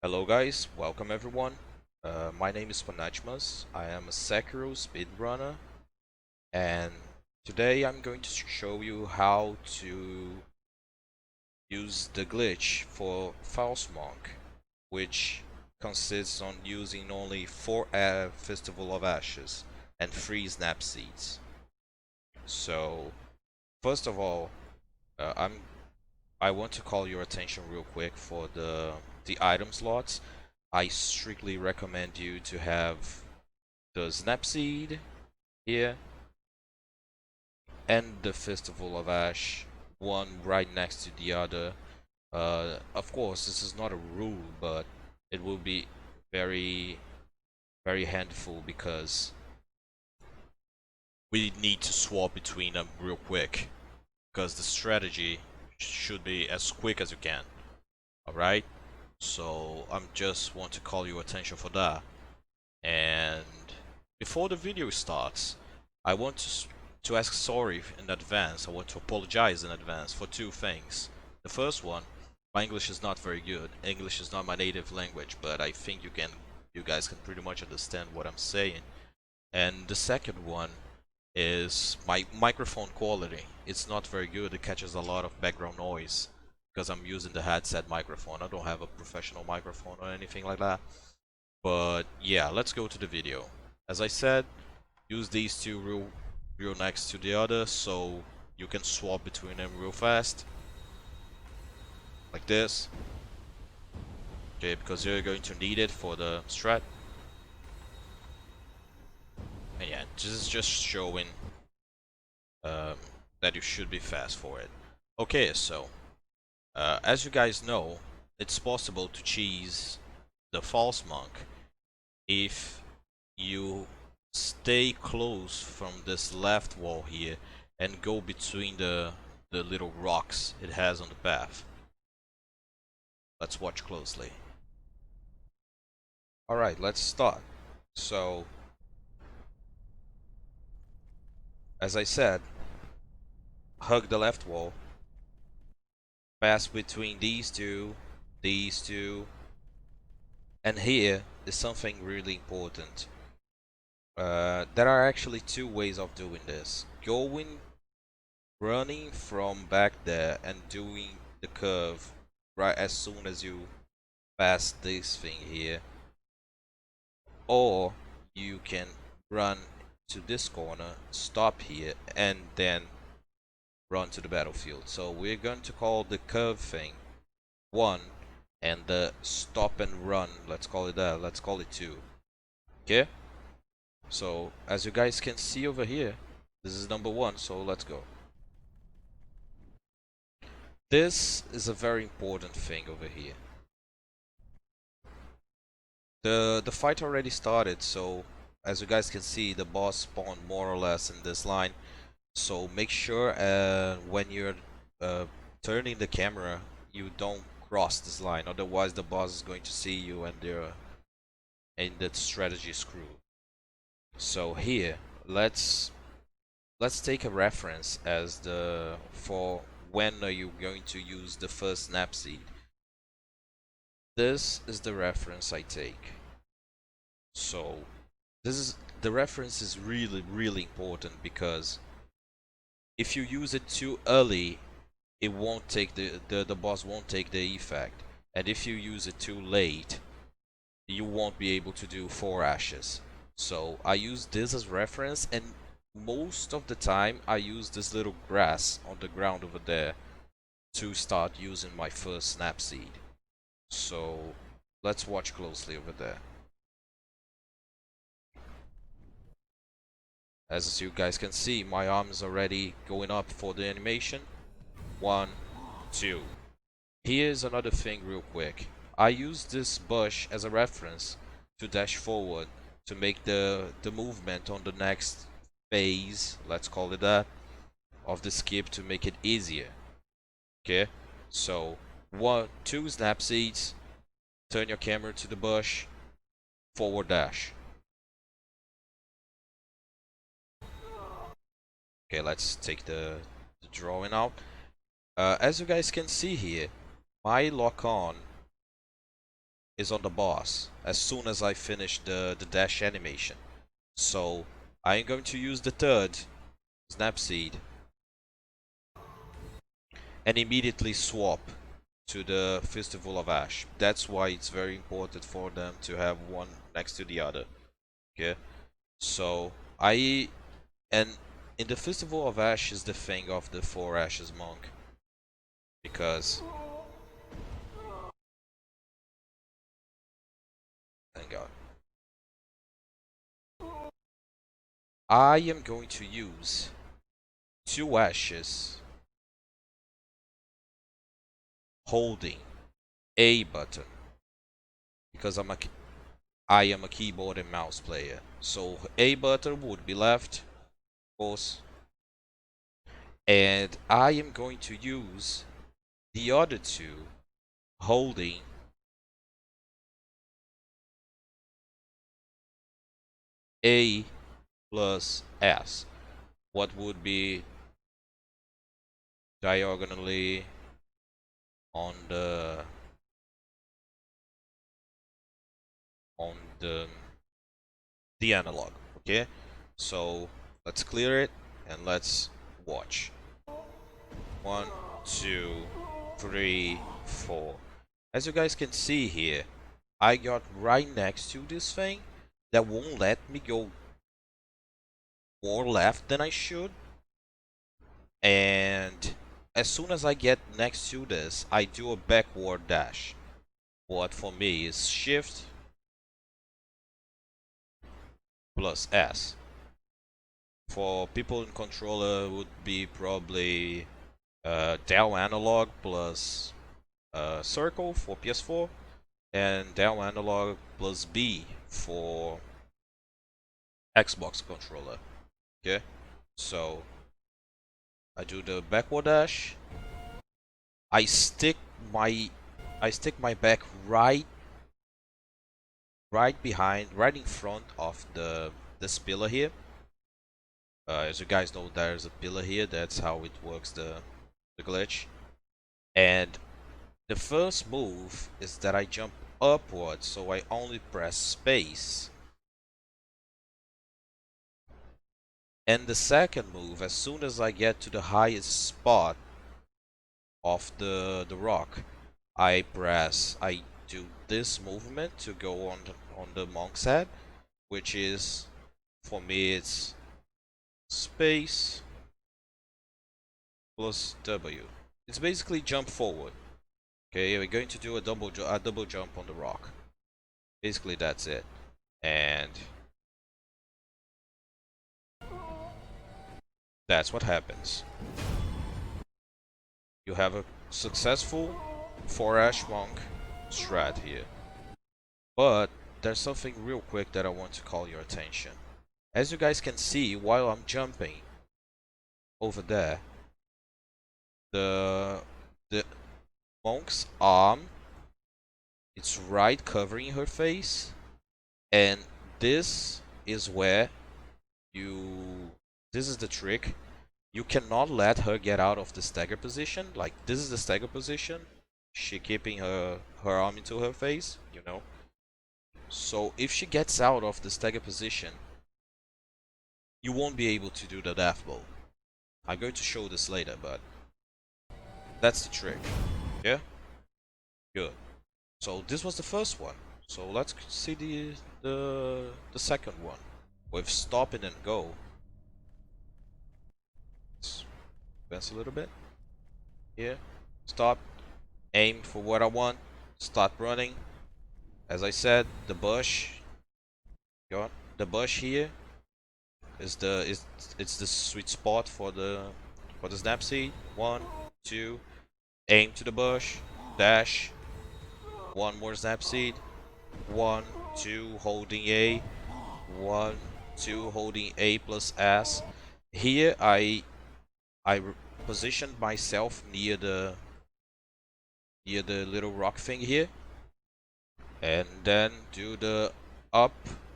Hello guys, welcome everyone. My name is Panachmas. I am a Sekiro speedrunner, and today I'm going to show you how to use the glitch for False Monk, which consists on using only 4 Fistful of Ashes and 3 Snap Seeds. So, first of all, I want to call your attention real quick for the item slots. I strictly recommend you to have the Snapseed here and the Festival of Ash, one right next to the other. Of course, this is not a rule, but it will be very, very handful because we need to swap between them real quick. Because the strategy should be as quick as you can. Alright? So, I'm just want to call your attention for that. And before the video starts, I want to ask sorry in advance. I want to apologize in advance for two things. The first one, my English is not very good. English is not my native language, but I think you guys can pretty much understand what I'm saying. And the second one is my microphone quality. It's not very good. It catches a lot of background noise because I'm using the headset microphone. I don't have a professional microphone or anything like that. But yeah, let's go to the video. As I said, use these two real next to the other so you can swap between them real fast. Like this. Okay, because you're going to need it for the strat. And yeah, this is just showing um, that you should be fast for it. Okay, so as you guys know, it's possible to cheese the false monk if you stay close from this left wall here and go between the little rocks it has on the path. Let's watch closely. Alright, let's start. So, as I said, hug the left wall, pass between these two, and here is something really important. There are actually two ways of doing this. Running from back there and doing the curve right as soon as you pass this thing here, or you can run to this corner, stop here, and then run to the battlefield. So we're going to call the curve thing 1, and the stop and run, let's call it that, let's call it 2. Okay? So as you guys can see over here, this is number 1, so let's go. This is a very important thing over here. The fight already started, so as you guys can see, the boss spawned more or less in this line. So make sure when you're uh, turning the camera, you don't cross this line. Otherwise, the boss is going to see you, and that strategy is screwed. So here, let's take a reference as the for when are you going to use the first snap seed. This is the reference I take. So the reference is really important because if you use it too early, it won't take the boss won't take the effect, and if you use it too late, you won't be able to do 4 ashes. So I use this as reference, and most of the time I use this little grass on the ground over there to start using my first snap seed. So let's watch closely over there. As you guys can see, my arm is already going up for the animation. 1, 2. Here's another thing real quick. I use this bush as a reference to dash forward to make the movement on the next phase, let's call it that, of the skip to make it easier. Okay? So, 1, 2 snap seeds, turn your camera to the bush, forward dash. Okay, let's take the drawing out. As you guys can see here, my lock on is on the boss as soon as I finish the dash animation. So I'm going to use the third snap seed and immediately swap to the Fistful of Ash. That's why it's very important for them to have one next to the other. Okay, so and in the Fistful of Ash is the thing of the Four Ashes Monk, because thank God, I am going to use 2 ashes holding A button because I am a keyboard and mouse player. So A button would be left, of course, and I am going to use the other two holding A plus S. What would be diagonally on on the the analog. Okay, so let's clear it and let's watch. 1, 2, 3, 4. As you guys can see here, I got right next to this thing that won't let me go more left than I should. And as soon as I get next to this, I do a backward dash. What for me is shift plus S. For people in controller would be probably down analog plus circle for PS4 and down analog plus B for Xbox controller. Okay, so I do the backward dash. I stick my back right behind, right in front of this pillar here. As you guys know, there's a pillar here. That's how it works, the glitch. And the first move is that I jump upward, so I only press space. And the second move, as soon as I get to the highest spot of the rock, I do this movement to go on the monk's head, which is, for me, it's space plus W. It's basically jump forward. Okay, we're going to do a double jump on the rock. Basically, that's it. And that's what happens. You have a successful 4-ash monk strat here. But there's something real quick that I want to call your attention. As you guys can see, while I'm jumping over there, the monk's arm, it's right covering her face, and this is where this is the trick. You cannot let her get out of the stagger position. Like, this is the stagger position. She keeping her arm into her face, you know. So if she gets out of the stagger position, you won't be able to do the deathblow. I'm going to show this later, but that's the trick. Yeah? Good. So this was the first one. So let's see the second one with stop and then go. Let's advance a little bit. Here. Stop. Aim for what I want. Start running. As I said, the bush. Got the bush here is it's the sweet spot for the snap seed. 1, 2. Aim to the bush. Dash. One more snap seed. 1, 2, holding A. 1, 2, holding A plus S. Here I positioned myself near the little rock thing here, and then do the up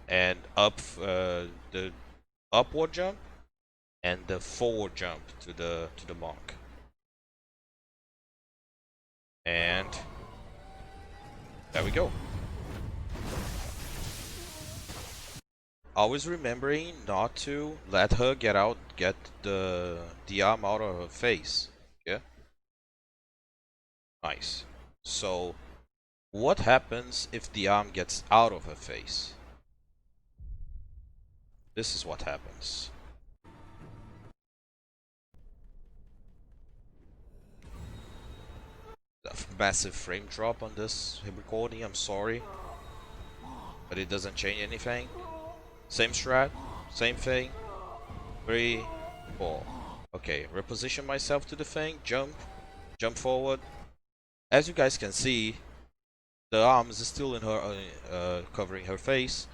and up, the upward jump and the forward jump to the monk. And there we go. always remembering not to let her get the arm out of her face. Yeah, nice. So what happens if the arm gets out of her face? This is what happens. A massive frame drop on this recording, I'm sorry, but it doesn't change anything. Same strat, same thing. 3, 4. Okay, reposition myself to the thing, jump forward. As you guys can see, the arms is still in her, covering her face.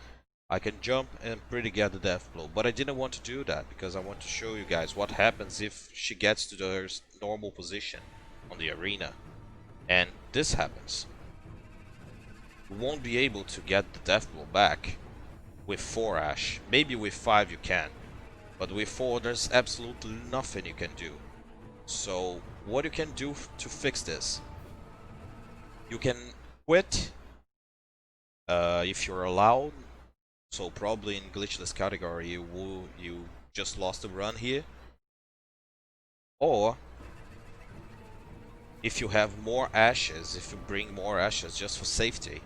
I can jump and pretty get the death blow, but I didn't want to do that because I want to show you guys what happens if she gets to her normal position on the arena. And this happens. You won't be able to get the death blow back with 4 Ash. Maybe with 5 you can, but with 4 there's absolutely nothing you can do. So what you can do to fix this, you can quit if you're allowed. So probably in glitchless category you just lost the run here, or if you have more ashes, if you bring more ashes just for safety,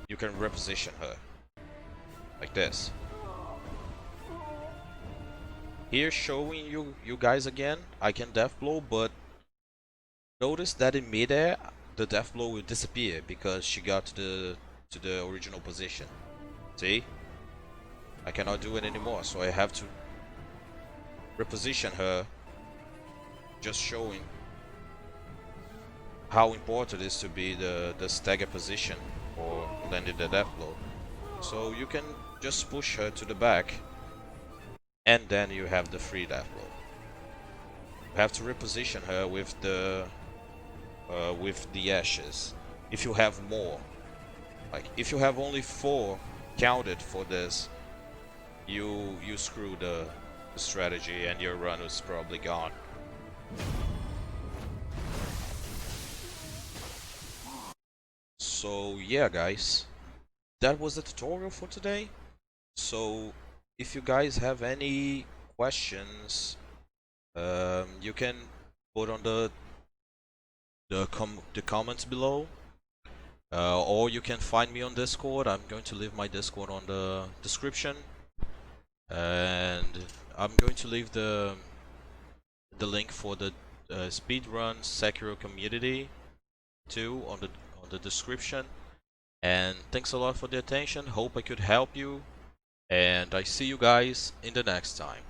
you can reposition her like this. Here showing you guys again, I can death blow, but notice that in midair the death blow will disappear because she got to the original position. See? I cannot do it anymore, so I have to reposition her, just showing how important it is to be the stagger position for landing the death blow. So you can just push her to the back, and then you have the free death blow. You have to reposition her with the ashes. If you have more, like if you have only 4 counted for this, you screw the strategy and your run is probably gone. So yeah guys, that was the tutorial for today. So if you guys have any questions, you can put on the comments below, or you can find me on Discord. I'm going to leave my Discord on the description, and I'm going to leave the link for the speedrun Sekiro community too on the description. And thanks a lot for the attention. Hope I could help you, and I see you guys in the next time.